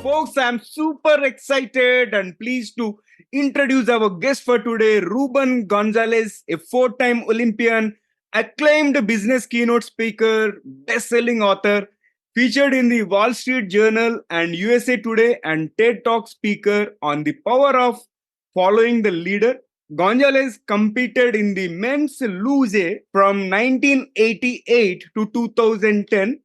folks, I'm super excited and pleased to introduce our guest for today, Ruben Gonzalez, a four-time Olympian, acclaimed business keynote speaker, best-selling author, featured in the Wall Street Journal and USA Today and TED Talk speaker on the power of following the leader. Gonzalez competed in the men's luge from 1988 to 2010,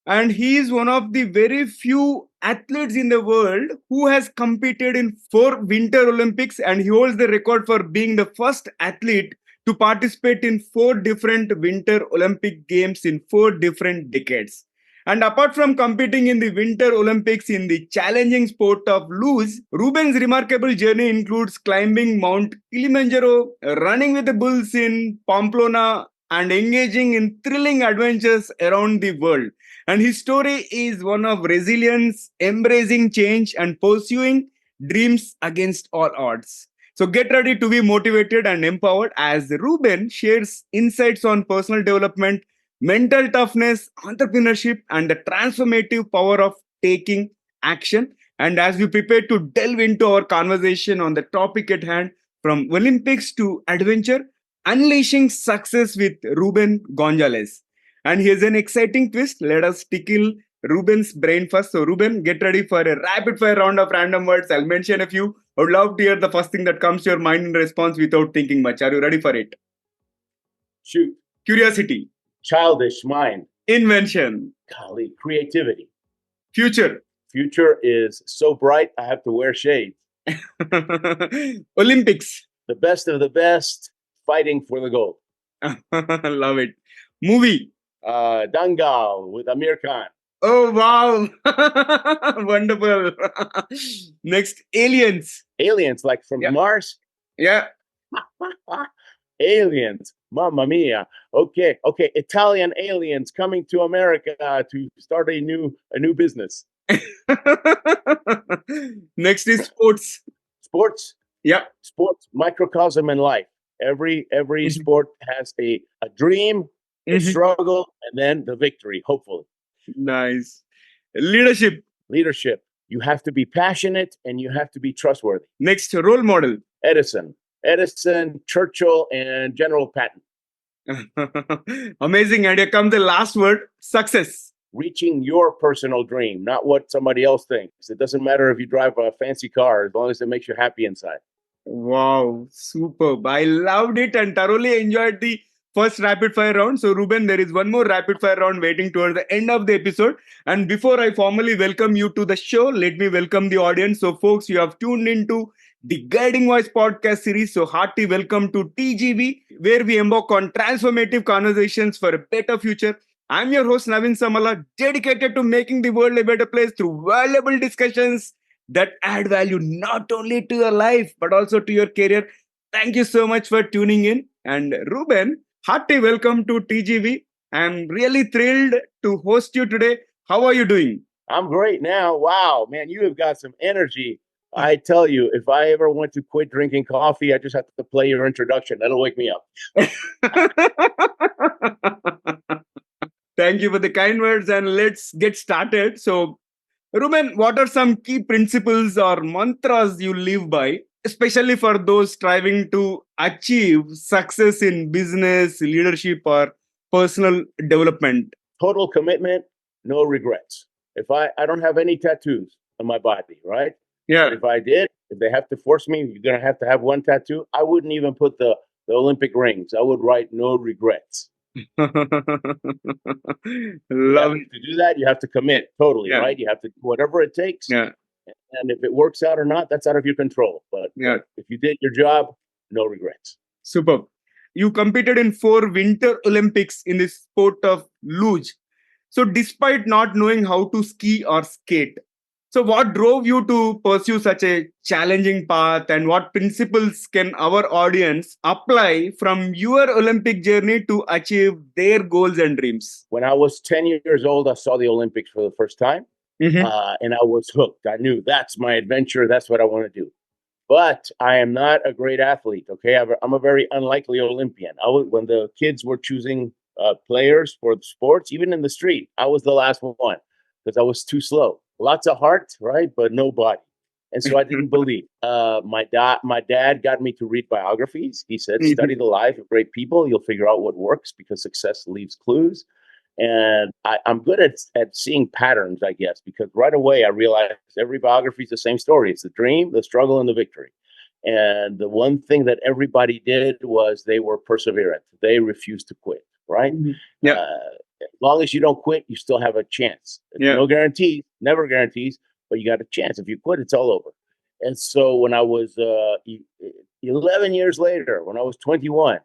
and he is one of the very few athletes in the world who has competed in four Winter Olympics, and he holds the record for being the first athlete to participate in four different Winter Olympic Games in four different decades. And apart from competing in the Winter Olympics in the challenging sport of luge, Ruben's remarkable journey includes climbing Mount Kilimanjaro, running with the bulls in Pamplona, and engaging in thrilling adventures around the world. And his story is one of resilience, embracing change, and pursuing dreams against all odds. So get ready to be motivated and empowered as Ruben shares insights on personal development, mental toughness, entrepreneurship, and the transformative power of taking action. And as we prepare to delve into our conversation on the topic at hand, from Olympics to adventure, unleashing success with Ruben Gonzalez. And here's an exciting twist. Let us tickle Ruben's brain first. So, Ruben, get ready for a rapid fire round of random words. I'll mention a few. I would love to hear the first thing that comes to your mind in response without thinking much. Are you ready for it? Shoot. Curiosity. Childish mind. Invention. Golly, creativity. Future. Future is so bright, I have to wear shades. Olympics. The best of the best, fighting for the gold. Love it. Movie. Dangal with Amir Khan. Oh, wow. Wonderful. Next, aliens. Aliens, like from Mars? Yeah. Aliens. Mamma mia. Okay. Italian aliens coming to America to start a new business. Next is sports. Sports? Yeah. Sports, microcosm in life. Every sport has a dream, a struggle, and then the victory, hopefully. Nice. Leadership. You have to be passionate and you have to be trustworthy. Next, role model. Edison, Churchill, and General Patton. Amazing. And here comes the last word, success. Reaching your personal dream, not what somebody else thinks. It doesn't matter if you drive a fancy car, as long as it makes you happy inside. Wow, superb. I loved it and thoroughly enjoyed the first rapid fire round. So, Ruben, there is one more rapid fire round waiting towards the end of the episode. And before I formally welcome you to the show, let me welcome the audience. So, folks, you have tuned into the Guiding Voice podcast series. So, hearty welcome to TGV, where we embark on transformative conversations for a better future. I'm your host, Naveen Samala, dedicated to making the world a better place through valuable discussions that add value not only to your life, but also to your career. Thank you so much for tuning in. And Ruben, hearty welcome to TGV. I'm really thrilled to host you today. How are you doing? I'm great now. Wow, man, you have got some energy. I tell you, if I ever want to quit drinking coffee, I just have to play your introduction. That'll wake me up. Thank you for the kind words, and let's get started. So, Ruben, what are some key principles or mantras you live by, especially for those striving to achieve success in business, leadership, or personal development? Total commitment, no regrets. If I don't have any tattoos on my body, right? Yeah. But if I did, if they have to force me, you're going to have one tattoo. I wouldn't even put the Olympic rings. I would write no regrets. Love it. To do that, you have to commit totally, right? You have to do whatever it takes. Yeah. And if it works out or not, that's out of your control. But if you did your job, no regrets. Superb. You competed in 4 Winter Olympics in the sport of luge. So despite not knowing how to ski or skate, so what drove you to pursue such a challenging path, and what principles can our audience apply from your Olympic journey to achieve their goals and dreams? When I was 10 years old, I saw the Olympics for the first time, and I was hooked. I knew that's my adventure. That's what I want to do. But I am not a great athlete, okay? I'm a very unlikely Olympian. When the kids were choosing players for the sports, even in the street, I was the last one because I was too slow. lots of heart, right, but no body. And so I didn't believe. My dad got me to read biographies. He said, "Study the life of great people. You'll figure out what works because success leaves clues." And I'm good at seeing patterns, I guess, because right away I realized every biography is the same story. It's the dream, the struggle, and the victory. And the one thing that everybody did was they were perseverant. They refused to quit, right? Yeah. As long as you don't quit, you still have a chance. Yeah. No guarantees, never guarantees, but you got a chance. If you quit, it's all over. And so when I was 11 years later, when I was 21,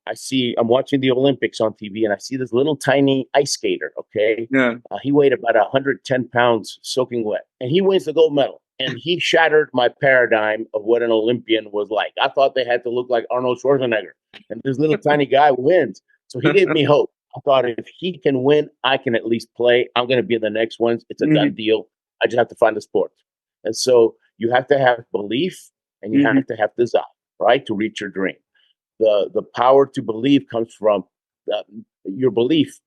I'm watching the Olympics on TV and I see this little tiny ice skater. Okay. Yeah. He weighed about 110 pounds soaking wet and he wins the gold medal. And he shattered my paradigm of what an Olympian was like. I thought they had to look like Arnold Schwarzenegger. And this little tiny guy wins. So he gave me hope. I thought if he can win, I can at least play. I'm going to be in the next ones. It's a done deal. I just have to find the sport. And so you have to have belief and you have to have desire, right, to reach your dream. The power to believe comes from your belief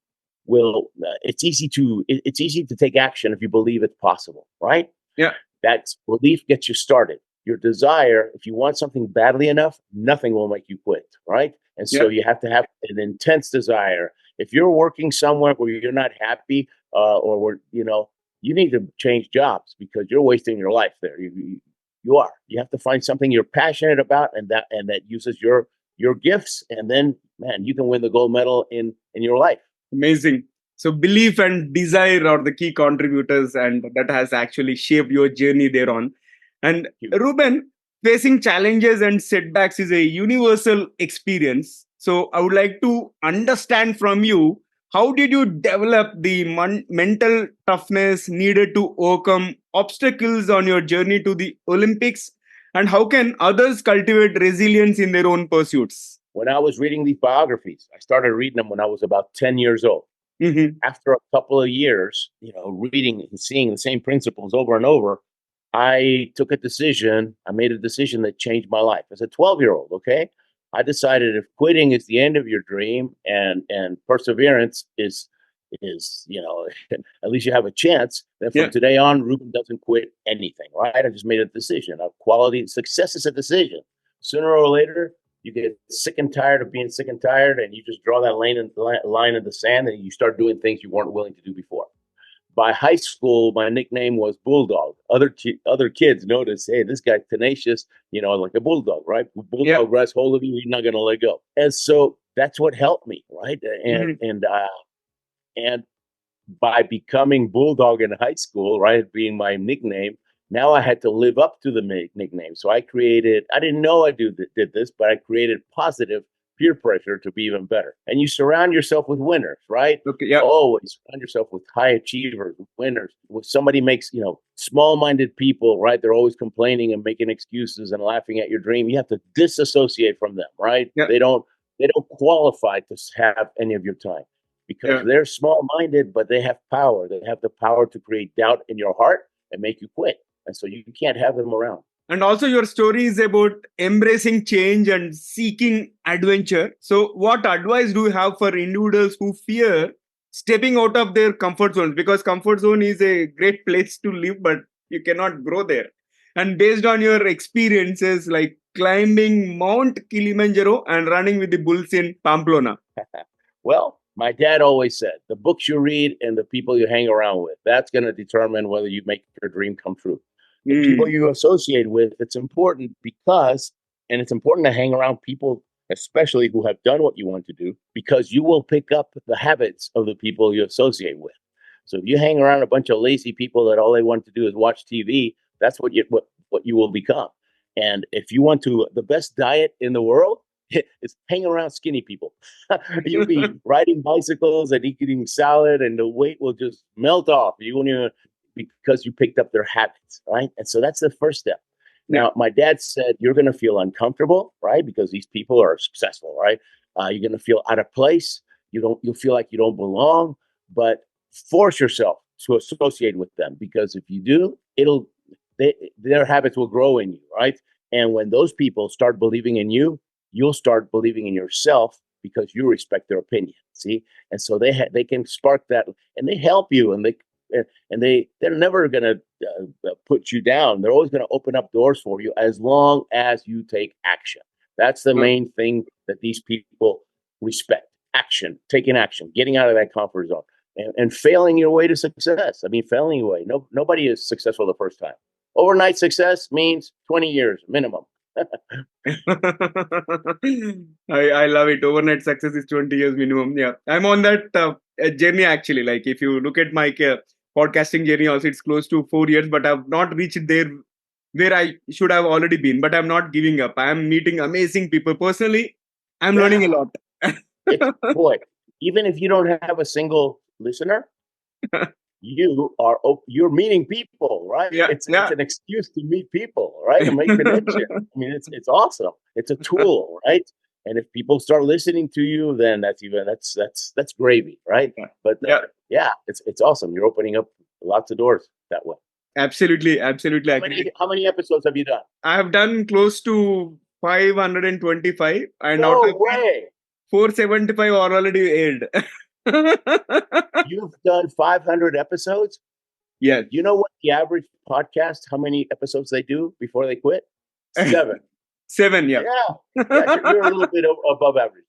will it's easy to take action if you believe it's possible, right? Yeah. That belief gets you started. Your desire, if you want something badly enough, nothing will make you quit, right? And so you have to have an intense desire. If you're working somewhere where you're not happy, or where you need to change jobs because you're wasting your life there. You are. You have to find something you're passionate about, and that uses your gifts, and then man, you can win the gold medal in your life. Amazing. So belief and desire are the key contributors, and that has actually shaped your journey thereon. And Ruben, facing challenges and setbacks is a universal experience. So I would like to understand from you, how did you develop the mental toughness needed to overcome obstacles on your journey to the Olympics? And how can others cultivate resilience in their own pursuits? When I was reading these biographies, I started reading them when I was about 10 years old. After a couple of years, reading and seeing the same principles over and over, I made a decision that changed my life. As a 12-year-old, okay? I decided if quitting is the end of your dream and perseverance is at least you have a chance, then from today on, Ruben doesn't quit anything, right? I just made a decision. Quality success is a decision. Sooner or later, you get sick and tired of being sick and tired, and you just draw that line in the sand, and you start doing things you weren't willing to do before. By high school, my nickname was Bulldog. Other kids noticed, hey, this guy's tenacious, like a bulldog, right? Bulldog grabs hold of you, you're not going to let go. And so that's what helped me, right? And by becoming Bulldog in high school, right, being my nickname, now I had to live up to the nickname. So I didn't know I did this, but I created positive peer pressure to be even better. And you surround yourself with winners, right? Always surround yourself with high achievers, winners. When somebody makes, small-minded people, right? They're always complaining and making excuses and laughing at your dream. You have to disassociate from them, right? They don't qualify to have any of your time because they're small-minded, but they have power. They have the power to create doubt in your heart and make you quit. And so you can't have them around. And also your story is about embracing change and seeking adventure. So what advice do you have for individuals who fear stepping out of their comfort zones? Because comfort zone is a great place to live, but you cannot grow there. And based on your experiences like climbing Mount Kilimanjaro and running with the bulls in Pamplona. Well, my dad always said, the books you read and the people you hang around with, that's going to determine whether you make your dream come true. The people you associate with, it's important it's important to hang around people, especially who have done what you want to do, because you will pick up the habits of the people you associate with. So if you hang around a bunch of lazy people that all they want to do is watch TV, that's what you will become. And if you want the best diet in the world, is hang around skinny people. You'll be riding bicycles and eating salad, and the weight will just melt off. You won't even, because you picked up their habits, right? And so that's the first step. Now, my dad said, you're going to feel uncomfortable, right? Because these people are successful, right? You're going to feel out of place. You'll feel like you don't belong, but force yourself to associate with them, because if you do, their habits will grow in you, right? And when those people start believing in you, you'll start believing in yourself because you respect their opinion. See? And so they can spark that, and they help you, and and they're never going to put you down. They're always going to open up doors for you as long as you take action. That's the main thing that these people respect: action, taking action, getting out of that comfort zone, and failing your way to success. I mean, failing your way. Nobody is successful the first time. Overnight success means 20 years minimum. I love it. Overnight success is 20 years minimum. Yeah. I'm on that journey actually. Like if you look at my podcasting journey also, it's close to 4 years, but I've not reached there where I should have already been, but I'm not giving up. I'm meeting amazing people. Personally, I'm learning a lot. Boy, even if you don't have a single listener, you're meeting people, right? It's an excuse to meet people, right? And make connection. I mean, it's awesome. It's a tool, right? And if people start listening to you, then that's gravy, right? But it's awesome. You're opening up lots of doors that way. Absolutely. How many episodes have you done? I have done close to 525, and no way. 475 are already aired. You've done 500 episodes? Yeah. You know what the average podcast, how many episodes they do before they quit? 7. 7, yeah. You're a little bit above average.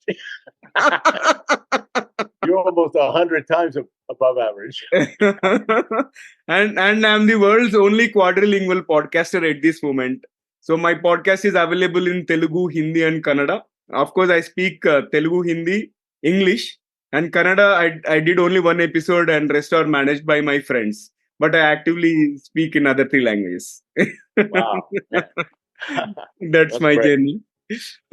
You're almost 100 times above average. and I'm the world's only quadrilingual podcaster at this moment. So my podcast is available in Telugu, Hindi, and Kannada. Of course, I speak Telugu, Hindi, English, and Kannada. I did only one episode, and rest are managed by my friends. But I actively speak in other 3 languages. Wow. That's my great journey.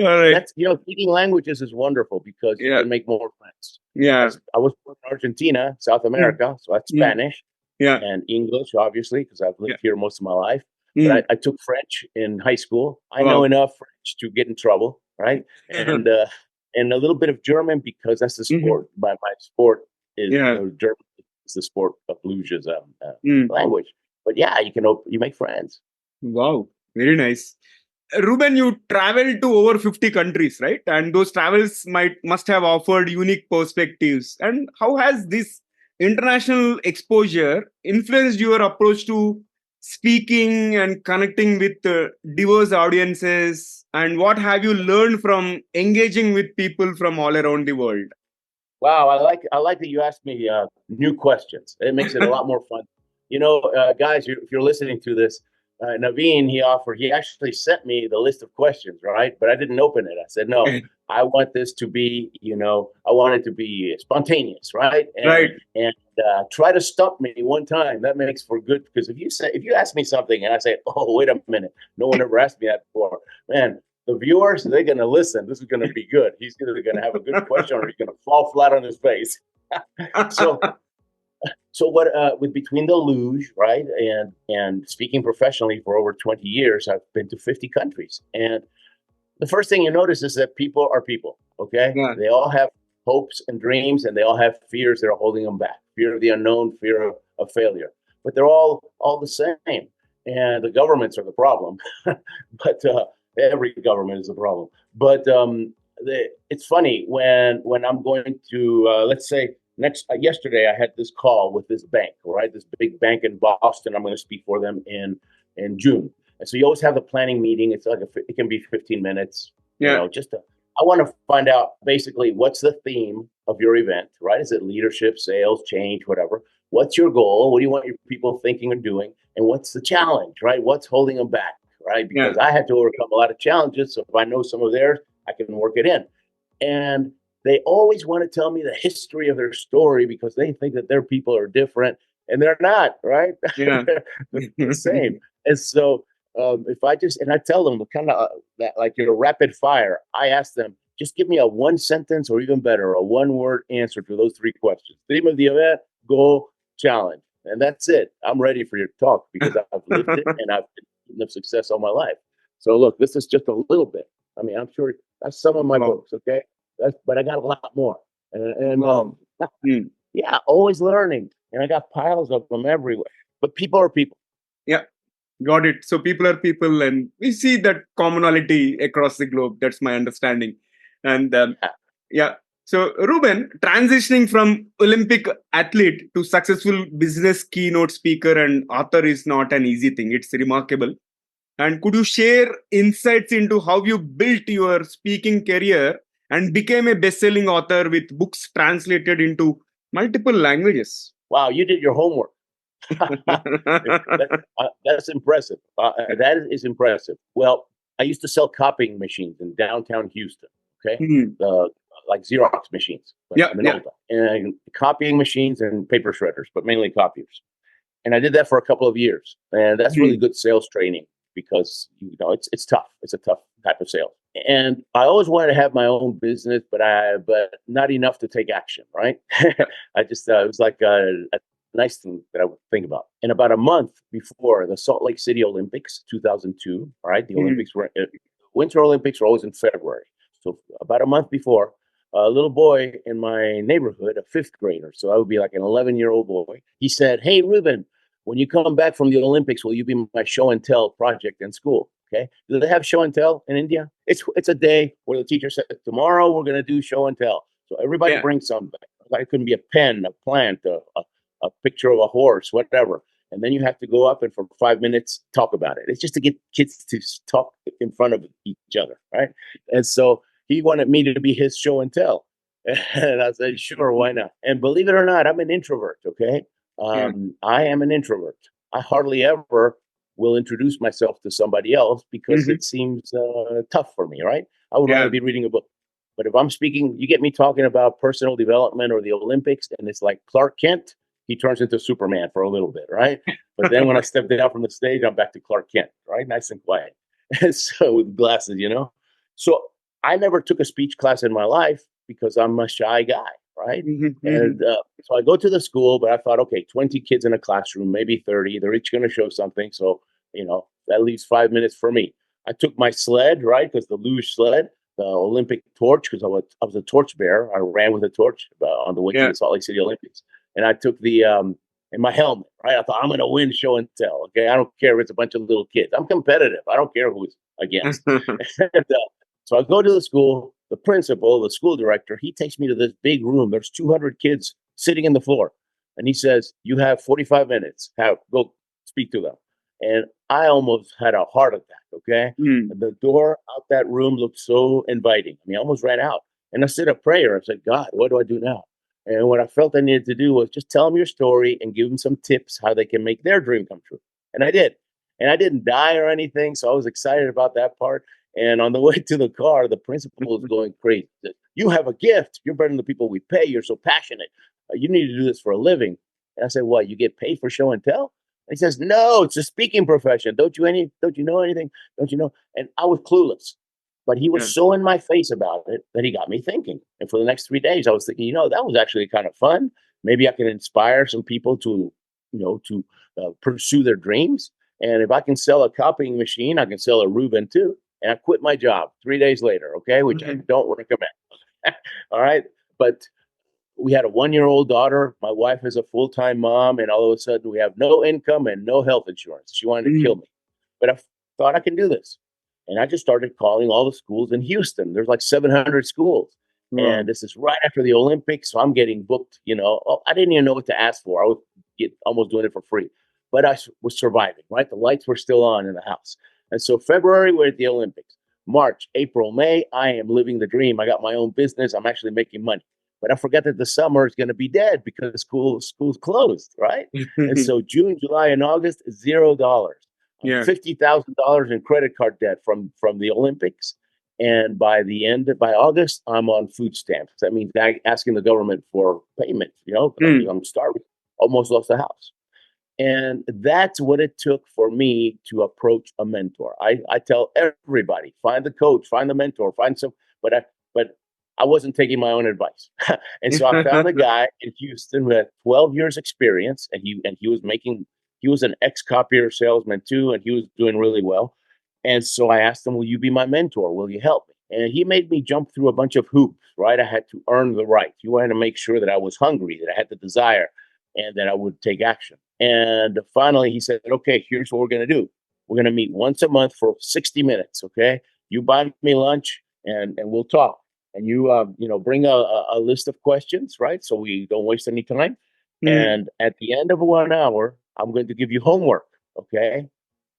All right. Speaking languages is wonderful because you can make more friends. Yeah. I was born in Argentina, South America, so that's Spanish. Yeah. And English, obviously, because I've lived here most of my life. But I took French in high school. I know enough French to get in trouble, right? And a little bit of German because that's the sport. My sport is German. It's the sport of luge's language. But you make friends. Wow, very nice. Ruben, you traveled to over 50 countries, right? And those travels must have offered unique perspectives. And how has this international exposure influenced your approach to speaking and connecting with diverse audiences? And what have you learned from engaging with people from all around the world? Wow, I like that you asked me new questions. It makes it a lot more fun. Guys, if you're listening to this, Naveen, he actually sent me the list of questions, right? But I didn't open it. I said, no, I want this to be, I want it to be spontaneous, right? And try to stump me one time. That makes for good, because if you ask me something and I say, oh, wait a minute, no one ever asked me that before, man, the viewers, they're going to listen. This is going to be good. He's either going to have a good question or he's going to fall flat on his face. So what with between the luge, right, and speaking professionally for over 20 years, I've been to 50 countries. And the first thing you notice is that people are people, okay? Yeah. They all have hopes and dreams, and they all have fears that are holding them back. Fear of the unknown, fear of failure. But they're all the same. And the governments are the problem. But every government is a problem. But it's funny when I'm going to, let's say, yesterday I had this call with this bank, right? This big bank in Boston. I'm going to speak for them in June. And so you always have the planning meeting. It's like it can be 15 minutes. Yeah. I want to find out basically what's the theme of your event, right? Is it leadership, sales, change, whatever? What's your goal? What do you want your people thinking or doing? And what's the challenge, right? What's holding them back, right? Because I had to overcome a lot of challenges. So if I know some of theirs, I can work it in. And they always want to tell me the history of their story because they think that their people are different, and they're not, right? Yeah. they're the same. And so if I tell them kind of that, like you're rapid fire, I ask them, just give me a 1 sentence or even better, a 1-word answer to those 3 questions. Theme of the event, goal, challenge. And that's it. I'm ready for your talk because I've lived it and I've been of success all my life. So look, this is just a little bit. I mean, I'm sure that's some of my books, okay? But I got a lot more. Yeah, always learning. And I got piles of them everywhere. But people are people. Yeah, got it. So people are people, and we see that commonality across the globe. That's my understanding. And So, Ruben, transitioning from Olympic athlete to successful business keynote speaker and author is not an easy thing. It's remarkable. And could you share insights into how you built your speaking career and became a best-selling author with books translated into multiple languages? Wow, you did your homework. That's impressive. That is impressive. Well, I used to sell copying machines in downtown Houston. Okay, Hmm. like Xerox machines. But Yeah, I'm an yeah. old guy. And copying machines and paper shredders, but mainly copiers. And I did that for a couple of years, and that's really Hmm. good sales training because it's tough. It's a tough type of sale. And I always wanted to have my own business, but not enough to take action. Right? I just it was like a nice thing that I would think about. And about a month before the Salt Lake City Olympics, 2002. All right, the Hmm. Olympics were Winter Olympics were always in February. So about a month before, a little boy in my neighborhood, a fifth grader, so I would be like an 11-year-old boy. He said, "Hey, Ruben, when you come back from the Olympics, will you be my show and tell project in school?" Okay. Do they have show and tell in India? It's a day where the teacher said, "Tomorrow we're going to do show and tell." So everybody Yeah. brings something. Like it couldn't be a pen, a plant, a picture of a horse, whatever. And then you have to go up and for 5 minutes talk about it. It's just to get kids to talk in front of each other, right? And so he wanted me to be his show and tell. And I said, sure, why not? And believe it or not, I'm an introvert, okay? Yeah. I am an introvert. I hardly ever will introduce myself to somebody else because Hmm. it seems tough for me, right? I would rather Yeah. be reading a book. But if I'm speaking, you get me talking about personal development or the Olympics, and it's like Clark Kent, he turns into Superman for a little bit, right? But then when I step down from the stage, I'm back to Clark Kent, right? Nice and quiet. And so with glasses. So I never took a speech class in my life because I'm a shy guy, right? Mhm, mhm. And so I go to the school, but I thought, okay, 20 kids in a classroom, maybe 30. They're each going to show something. So, that leaves 5 minutes for me. I took my sled, right? Because the luge sled, the Olympic torch, because I was a torch bearer. I ran with a torch on the way to Yeah. the Salt Lake City Olympics. And I took and my helmet, right? I thought, I'm going to win show and tell. Okay. I don't care if it's a bunch of little kids. I'm competitive. I don't care who's against. And, so I go to the school, the principal, the school director, he takes me to this big room. There's 200 kids sitting in the floor. And he says, you have 45 minutes. Go speak to them. And I almost had a heart attack. Okay. Mm. And the door out that room looked so inviting. I mean, I almost ran out. And I said a prayer. I said, God, what do I do now? And what I felt I needed to do was just tell them your story and give them some tips how they can make their dream come true. And I did. And I didn't die or anything. So I was excited about that part. And on the way to the car, the principal was going crazy. Said, you have a gift. You're better than the people we pay. You're so passionate. You need to do this for a living. And I said, what? You get paid for show and tell? And he says, no, it's a speaking profession. Don't you know anything? Don't you know? And I was clueless. But he was Yeah. so in my face about it that he got me thinking. And for the next 3 days, I was thinking, that was actually kind of fun. Maybe I can inspire some people to pursue their dreams. And if I can sell a copying machine, I can sell a Ruben too. And I quit my job 3 days later, okay, which I Mhm. don't recommend. All right. But we had a 1-year-old daughter. My wife is a full-time mom, and all of a sudden we have no income and no health insurance. She wanted to kill Mhm. me. But I thought I can do this. And I just started calling all the schools in Houston. There's like 700 schools. And Wow. this is right after the Olympics. So I'm getting booked, I didn't even know what to ask for. I was almost doing it for free. But I was surviving, right? The lights were still on in the house. And so February, we're at the Olympics. March, April, May, I am living the dream. I got my own business. I'm actually making money. But I forgot that the summer is going to be dead because school's closed, right? And so June, July, and August, $0. Yeah. $50,000 in credit card debt from the Olympics. And by August, I'm on food stamps. That means asking the government for payment, because Mm. I'm starving. Almost lost the house. And that's what it took for me to approach a mentor. I tell everybody, find the coach, find the mentor, but I wasn't taking my own advice. And so I found a guy in Houston who had 12 years experience, and he was an ex-copier salesman too, and he was doing really well. And so I asked him, will you be my mentor? Will you help me? And he made me jump through a bunch of hoops, right? I had to earn the right. He wanted to make sure that I was hungry, that I had the desire, and that I would take action. And finally, he said, okay, here's what we're going to do. We're going to meet once a month for 60 minutes. Okay. You buy me lunch and we'll talk. and bring a list of questions, right? So we don't waste any time. Mm. And at the end of 1 hour, I'm going to give you homework, okay?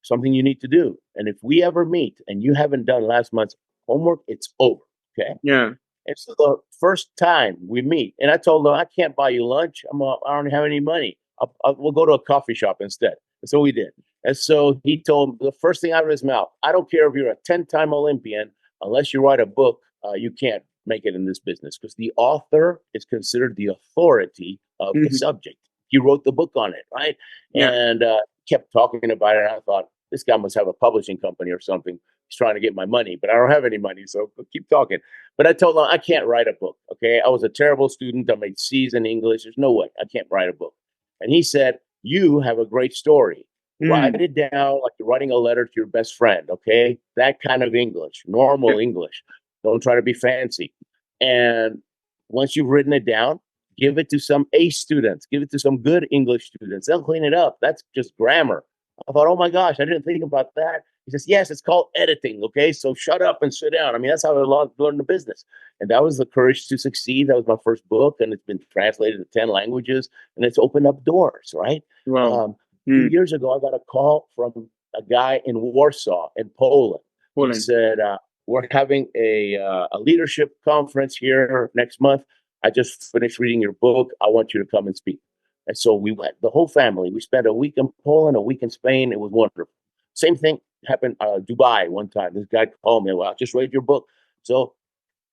Something you need to do. And if we ever meet and you haven't done last month's homework, it's over, okay? Yeah. And so the first time we meet, and I told him, I can't buy you lunch. I don't have any money. We'll go to a coffee shop instead. And so we did. And so he told the first thing out of his mouth, I don't care if you're a 10-time Olympian, unless you write a book, you can't make it in this business because the author is considered the authority of the Mhm. subject. He wrote the book on it, right? Yeah. And kept talking about it. And I thought, this guy must have a publishing company or something. He's trying to get my money, but I don't have any money. So keep talking. But I told him I can't write a book. Okay. I was a terrible student. I made C's in English. There's no way I can't write a book. And he said, you have a great story. Write Mm. it down like you're writing a letter to your best friend. Okay. That kind of English, Yeah. normal English. Don't try to be fancy. And once you've written it down, give it to some A students, give it to some good English students. They'll clean it up. That's just grammar. I thought, oh my gosh, I didn't think about that. He says, yes, it's called editing. Okay. So shut up and sit down. I mean, that's how I learned the business. And that was The Courage to Succeed. That was my first book, and it's been translated to 10 languages, and it's opened up doors, right? Wow. A few years ago, I got a call from a guy in Warsaw, in Poland. He Poland. said, we're having a leadership conference here next month. I just finished reading your book. I want you to come and speak. And so we went, the whole family. We spent a week in Poland, a week in Spain. It was wonderful. Same thing happened Dubai one time. This guy called me. Well, I just read your book. So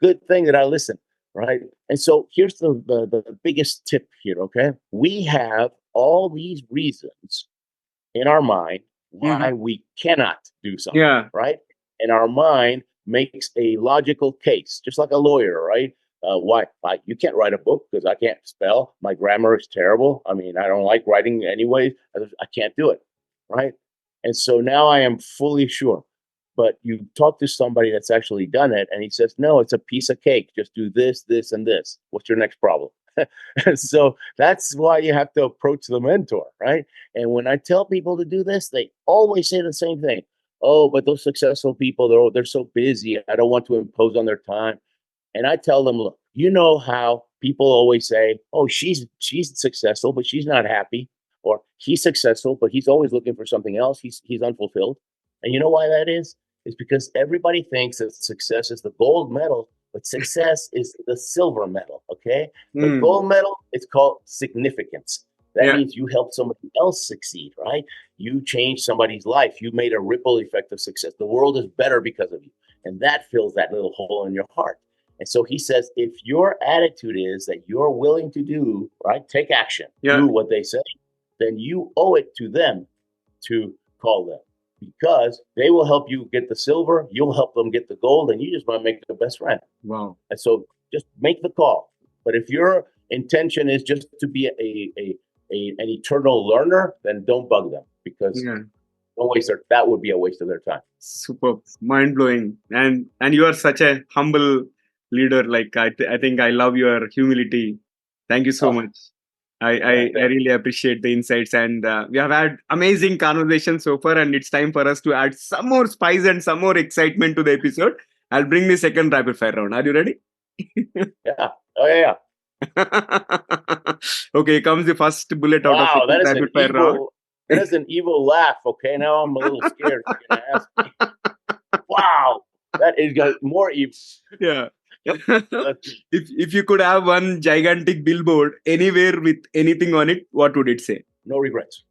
good thing that I listened, right? And so here's the biggest tip here, okay? We have all these reasons in our mind Mhm. why we cannot do something, Yeah. right? And our mind makes a logical case, just like a lawyer, right? Why you can't write a book because I can't spell. My grammar is terrible. I mean, I don't like writing anyway. I can't do it, right? And so now I am fully sure. But you talk to somebody that's actually done it, and he says, "No, it's a piece of cake. Just do this, this, and this. What's your next problem?" And so that's why you have to approach the mentor, right? And when I tell people to do this, they always say the same thing. Oh, but those successful people, they're so busy. I don't want to impose on their time. And I tell them, look, you know how people always say, oh, she's successful, but she's not happy, or he's successful, but he's always looking for something else. He's unfulfilled. And you know why that is? It's because everybody thinks that success is the gold medal, but success is the silver medal. Okay. The Mm. gold medal, it's called significance. That Yeah. means you helped somebody else succeed, right? You changed somebody's life. You made a ripple effect of success. The world is better because of you. And that fills that little hole in your heart. And so he says, if your attitude is that you're willing to do, right, take action, Yeah. do what they say, then you owe it to them to call them because they will help you get the silver, you'll help them get the gold, and you just might make the best friend. Wow. And so just make the call. But if your intention is just to be an eternal learner, then don't bug them because Yeah. don't waste that would be a waste of their time. Super. Mind blowing. And you are such a humble leader. Like I think I love your humility. Thank you so Oh, much. I, I, yeah, I really appreciate the insights, and we have had amazing conversations so far, and it's time for us to add some more spice and some more excitement to the episode. I'll bring the second rapid fire round. Are you ready? yeah. Oh, yeah. Okay, comes the first bullet out of Wow, second rapid fire round. that is an evil laugh. Okay, now I'm a little scared. You're gonna ask me. Wow, that is got more evil. Yeah. If you could have one gigantic billboard anywhere with anything on it, what would it say? No regrets.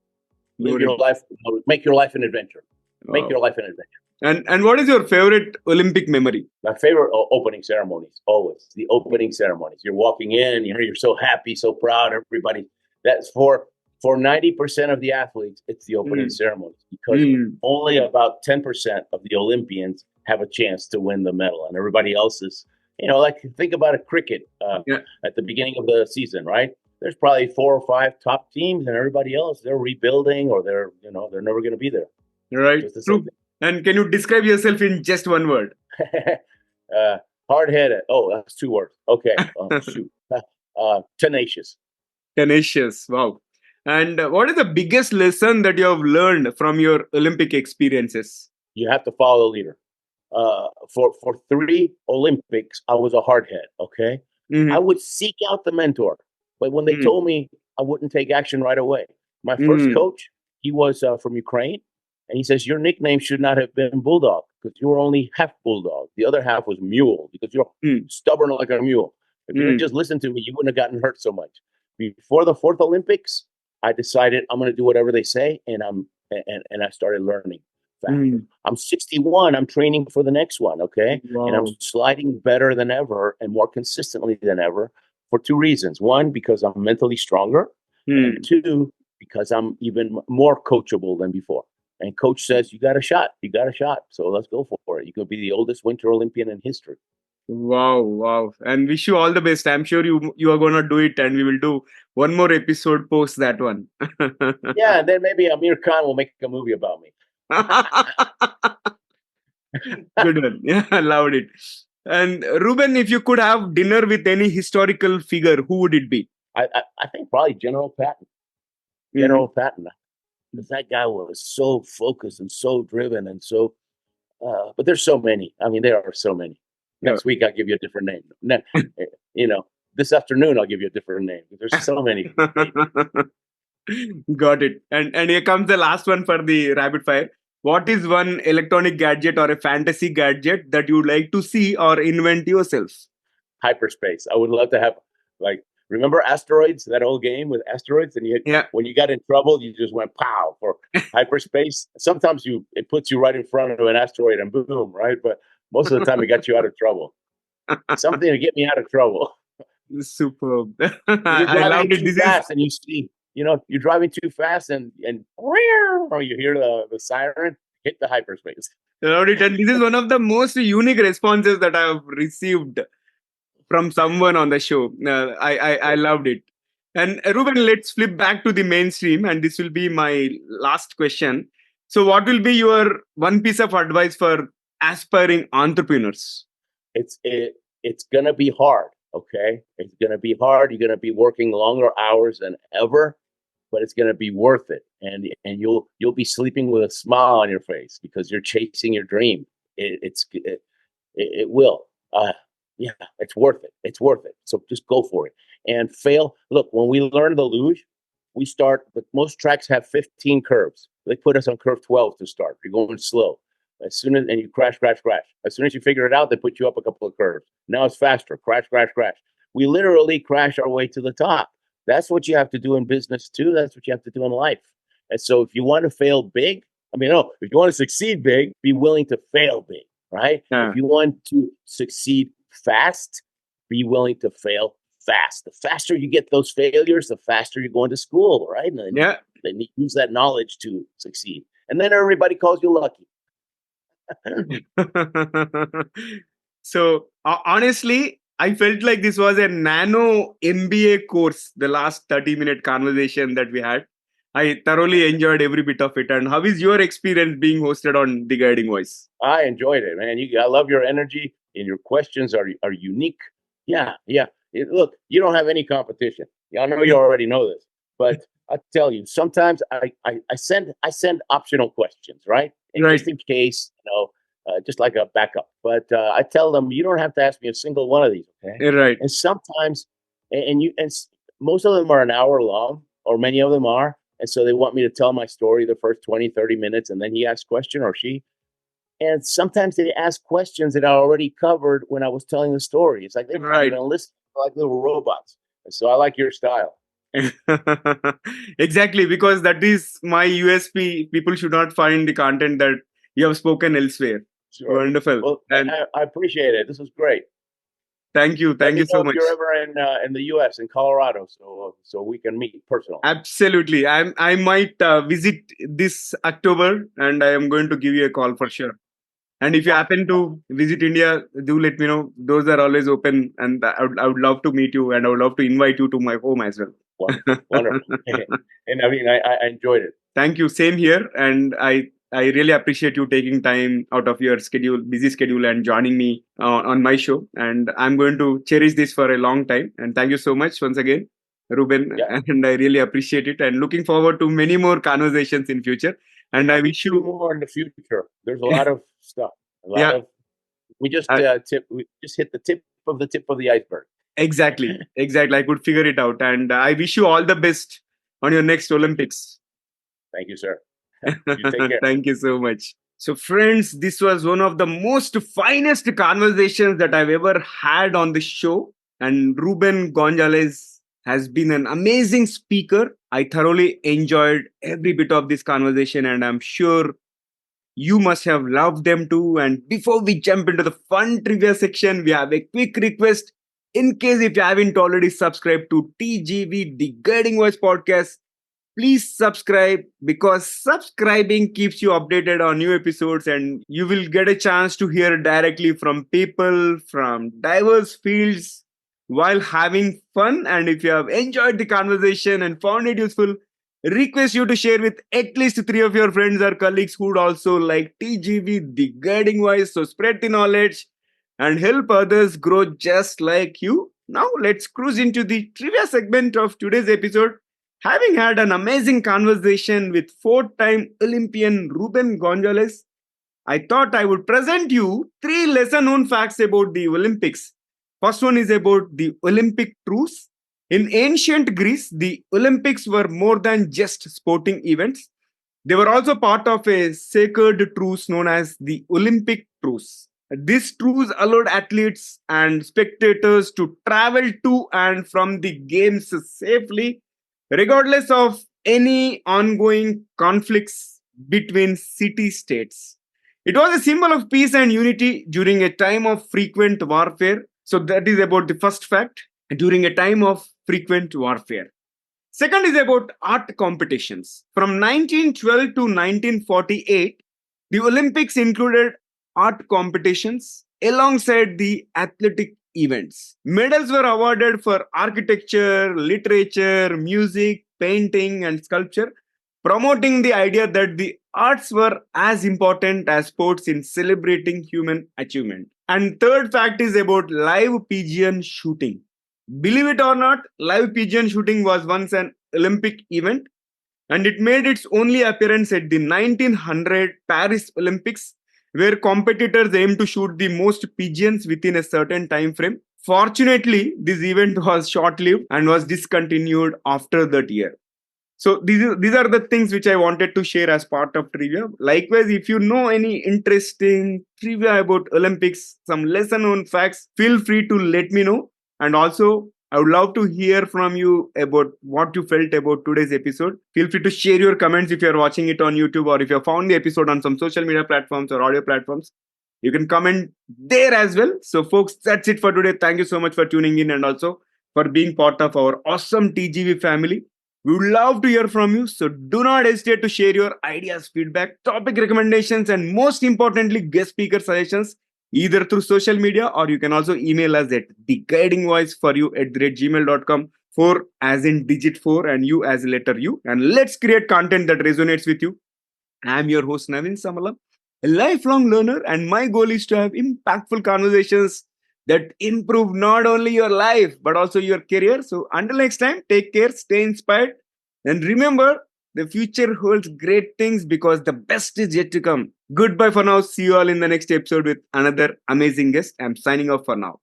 No Live your regret. life. Make your life an adventure. Make Wow. your life an adventure. And what is your favorite Olympic memory? My favorite opening ceremonies, always the opening ceremonies. You're walking in, you're so happy, so proud. Everybody. That's for 90% of the athletes, it's the opening Mm. ceremonies because only about 10% of the Olympians have a chance to win the medal, and everybody else is, like think about a cricket Yeah. at the beginning of the season, right? There's probably 4 or 5 top teams, and everybody else they're rebuilding or they're never going to be there. Right. Just the same True. thing. And can you describe yourself in just one word? Hard headed. Oh, that's 2 words. Okay. Shoot. Tenacious. Tenacious. Wow. And what is the biggest lesson that you have learned from your Olympic experiences? You have to follow the leader. for 3 Olympics, I was a hardhead. Okay, I would seek out the mentor, but when they told me, I wouldn't take action right away. My first coach, he was from Ukraine, and he says your nickname should not have been Bulldog because you were only half Bulldog. The other half was Mule because you're stubborn like a mule. If you had just listened to me, you wouldn't have gotten hurt so much. Before the 4th Olympics, I decided I'm going to do whatever they say, and I started learning faster. I'm 61. I'm training for the next one. Okay. Wow. And I'm sliding better than ever and more consistently than ever for 2 reasons. One, because I'm mentally stronger. And 2, because I'm even more coachable than before. And coach says, you got a shot. You got a shot. So let's go for it. You could be the oldest Winter Olympian in history. Wow. And wish you all the best. I'm sure you are gonna do it, and we will do one more episode post that one. Yeah, and then maybe Amir Khan will make a movie about me. Good one. Yeah, I loved it. And Ruben, if you could have dinner with any historical figure, who would it be? I think probably General Patton. General Patton. Because that guy was so focused and so driven and so but there's so many. I mean, there are so many. Next week I'll give you a different name. This afternoon I'll give you a different name. There's so many. Got it. And here comes the last one for the rapid fire. What is one electronic gadget or a fantasy gadget that you would like to see or invent yourself? Hyperspace. I would love to have, like, remember Asteroids, that old game with asteroids? And when you got in trouble, you just went pow for hyperspace. Sometimes it puts you right in front of an asteroid and boom, right? But most of the time it got you out of trouble. Something to get me out of trouble. Superb. I loved it. Too fast and you see, you're driving too fast and or you hear the siren, hit the hyperspace. And this is one of the most unique responses that I have received from someone on the show. I loved it. And Ruben, let's flip back to the mainstream, and this will be my last question. So what will be your one piece of advice for aspiring entrepreneurs? It's gonna be hard. Okay, it's gonna be hard. You're gonna be working longer hours than ever, but it's gonna be worth it. And you'll be sleeping with a smile on your face because you're chasing your dream. It will. Yeah, it's worth it. It's worth it. So just go for it and fail. Look, when we learn the luge, most tracks have 15 curves. They put us on curve 12 to start. You're going slow. And you crash. As soon as you figure it out, they put you up a couple of curves. Now it's faster. Crash. We literally crash our way to the top. That's what you have to do in business too. That's what you have to do in life. And so if you want to fail big, if you want to succeed big, be willing to fail big, right? Yeah. If you want to succeed fast, be willing to fail fast. The faster you get those failures, the faster you're going to school, right? And then you use that knowledge to succeed. And then everybody calls you lucky. So honestly, I felt like this was a nano MBA course, the last 30-minute conversation that we had. I thoroughly enjoyed every bit of it. And how is your experience being hosted on The Guiding Voice? I enjoyed it, man. I love your energy, and your questions are unique. Yeah. Look, you don't have any competition. I know you already know this, but I tell you, sometimes I send optional questions, right? Just in case, just like a backup. But I tell them you don't have to ask me a single one of these, okay? Right. And sometimes, and most of them are an hour long, or many of them are. And so they want me to tell my story the first 20, 30 minutes, and then he asks a question or she. And sometimes they ask questions that I already covered when I was telling the story. It's like they're going to listen like little robots. And so I like your style. Exactly, because that is my USP. People should not find the content that you have spoken elsewhere. Sure. Wonderful. Well, and I appreciate it. This was great. Thank you so much. If you're ever in the US, in Colorado, so we can meet personally. Absolutely. I might visit this October, and I am going to give you a call for sure. And if you happen to visit India, do let me know. Those are always open, and I would love to meet you, and I would love to invite you to my home as well. Wonderful. And I enjoyed it. Thank you. Same here. And I really appreciate you taking time out of your busy schedule, and joining me on my show. And I'm going to cherish this for a long time. And thank you so much once again, Ruben. Yeah. And I really appreciate it. And looking forward to many more conversations in future. And I wish you more in the future. There's a lot of stuff. A lot of We just hit the tip of the iceberg. Exactly. I could figure it out. And I wish you all the best on your next Olympics. Thank you, sir. You take care. Thank you so much. So, friends, this was one of the most finest conversations that I've ever had on the show. And Ruben Gonzalez has been an amazing speaker. I thoroughly enjoyed every bit of this conversation, and I'm sure you must have loved them too. And before we jump into the fun trivia section, we have a quick request. In case if you haven't already subscribed to TGV, the Guiding Voice podcast, please subscribe, because subscribing keeps you updated on new episodes and you will get a chance to hear directly from people from diverse fields while having fun. And if you have enjoyed the conversation and found it useful, request you to share with at least 3 of your friends or colleagues who would also like TGV, the Guiding Voice. So spread the knowledge and help others grow just like you. Now let's cruise into the trivia segment of today's episode. Having had an amazing conversation with 4-time Olympian Ruben Gonzalez, I thought I would present you 3 lesser known facts about the Olympics. First one is about the Olympic truce. In ancient Greece, the Olympics were more than just sporting events. They were also part of a sacred truce known as the Olympic truce. This truce allowed athletes and spectators to travel to and from the games safely, regardless of any ongoing conflicts between city states. It was a symbol of peace and unity during a time of frequent warfare. So, that is about the first fact, during a time of frequent warfare. Second is about art competitions. From 1912 to 1948, the Olympics included art competitions alongside the athletic events. Medals were awarded for architecture, literature, music, painting, and sculpture, promoting the idea that the arts were as important as sports in celebrating human achievement. And third fact is about live pigeon shooting. Believe it or not, live pigeon shooting was once an Olympic event, and it made its only appearance at the 1900 Paris Olympics, where competitors aimed to shoot the most pigeons within a certain time frame. Fortunately, this event was short-lived and was discontinued after that year. So these are the things which I wanted to share as part of trivia. Likewise, if you know any interesting trivia about Olympics, some lesser known facts, feel free to let me know. And also, I would love to hear from you about what you felt about today's episode. Feel free to share your comments if you're watching it on YouTube, or if you found the episode on some social media platforms or audio platforms. You can comment there as well. So, folks, that's it for today. Thank you so much for tuning in and also for being part of our awesome TGV family. We would love to hear from you. So do not hesitate to share your ideas, feedback, topic recommendations, and most importantly, guest speaker suggestions, either through social media, or you can also email us at theguidingvoiceforyou@gmail.com. 4 as in digit 4 and you as letter U. And let's create content that resonates with you. I'm your host, Naveen Samala, a lifelong learner, and my goal is to have impactful conversations that improve not only your life but also your career. So until next time, take care, stay inspired, and remember, the future holds great things because the best is yet to come. Goodbye for now. See you all in the next episode with another amazing guest. I'm signing off for now.